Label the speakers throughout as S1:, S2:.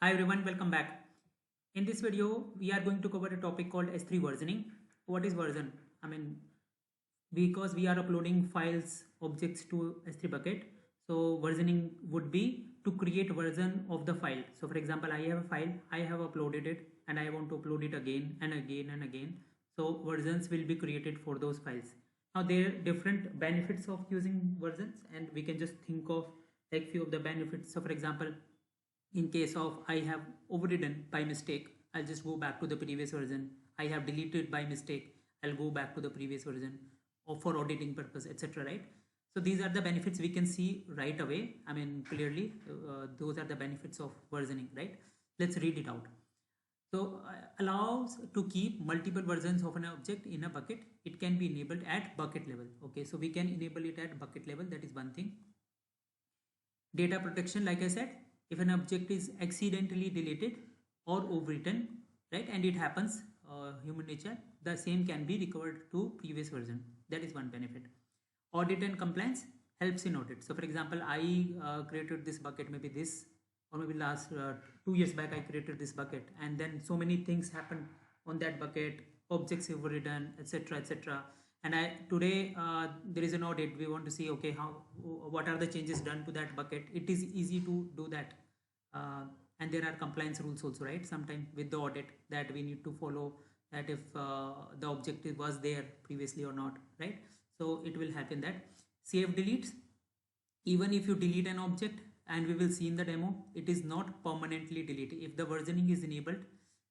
S1: Hi everyone, welcome back. In this video, we are going to cover a topic called S3 versioning. What is version? Because we are uploading files, objects to S3 bucket, so versioning would be to create version of the file. So for example, I have a file, I have uploaded it and I want to upload it again and again and again. So versions will be created for those files. Now there are different benefits of using versions, and we can just think of like few of the benefits. So for example, in case of I have overridden by mistake, I'll just go back to the previous version. I have deleted by mistake, I'll go back to the previous version, or for auditing purpose, etc. Right? So these are the benefits we can see right away. Clearly, those are the benefits of versioning, right? Let's read it out. So allows to keep multiple versions of an object in a bucket. It can be enabled at bucket level. Okay, so we can enable it at bucket level. That is one thing. Data protection, like I said, if an object is accidentally deleted or overwritten, right, and it happens, human nature, the same can be recovered to previous version. That is one benefit. Audit and compliance helps in audit. So for example, I created this bucket, maybe this, or maybe last 2 years back I created this bucket, and then so many things happened on that bucket, objects overridden, etc, etc. And today there is an audit. We want to see, okay, what are the changes done to that bucket. It is easy to do that, and there are compliance rules also, right? Sometimes with the audit that we need to follow, that if the objective was there previously or not, right? So it will help in that. Save deletes, even if you delete an object, and we will see in the demo, it is not permanently deleted. If the versioning is enabled,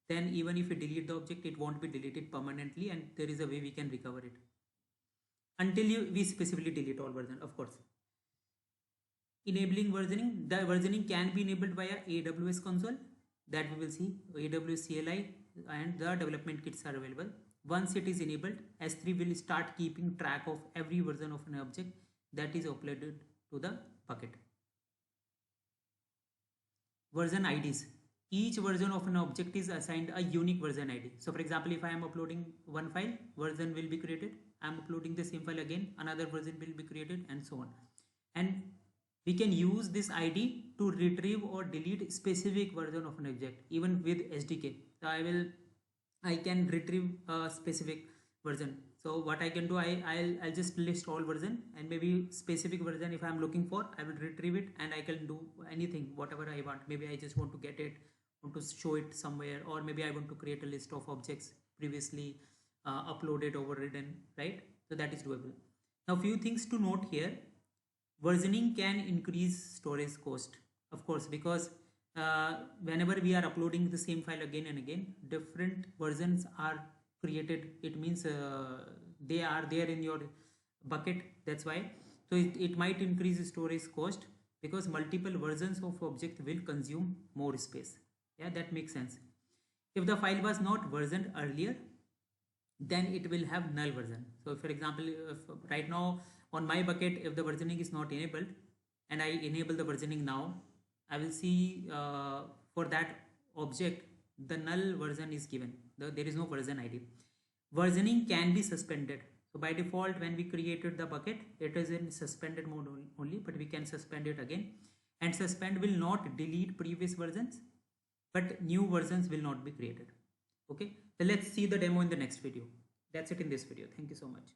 S1: then even if you delete the object, it won't be deleted permanently, and there is a way we can recover it until we specifically delete all version, of course. Enabling versioning, the versioning can be enabled via AWS console, that we will see. AWS CLI and the development kits are available. Once it is enabled, S3 will start keeping track of every version of an object that is uploaded to the bucket. Version IDs. Each version of an object is assigned a unique version ID. So for example, if I am uploading one file, version will be created. I am uploading the same file again, another version will be created, and so on. And we can use this ID to retrieve or delete specific version of an object, even with SDK. So I can retrieve a specific version. So what I can do, I'll just list all version, and maybe specific version if I'm looking for, I will retrieve it, and I can do anything, whatever I want. Maybe I just want to get it, want to show it somewhere, or maybe I want to create a list of objects previously uploaded, overridden, right? So that is doable. Now few things to note here. Versioning can increase storage cost, of course, because whenever we are uploading the same file again and again, different versions are created. It means they are there in your bucket. That's why. So it might increase storage cost because multiple versions of object will consume more space. Yeah, that makes sense. If the file was not versioned earlier, then it will have null version. So for example, if right now on my bucket, if the versioning is not enabled and I enable the versioning now, I will see for that object the null version is given. There is no version ID. Versioning can be suspended. So by default, when we created the bucket, it is in suspended mode only, but we can suspend it again. And suspend will not delete previous versions, but new versions will not be created. Okay, so let's see the demo in the next video. That's it in this video. Thank you so much.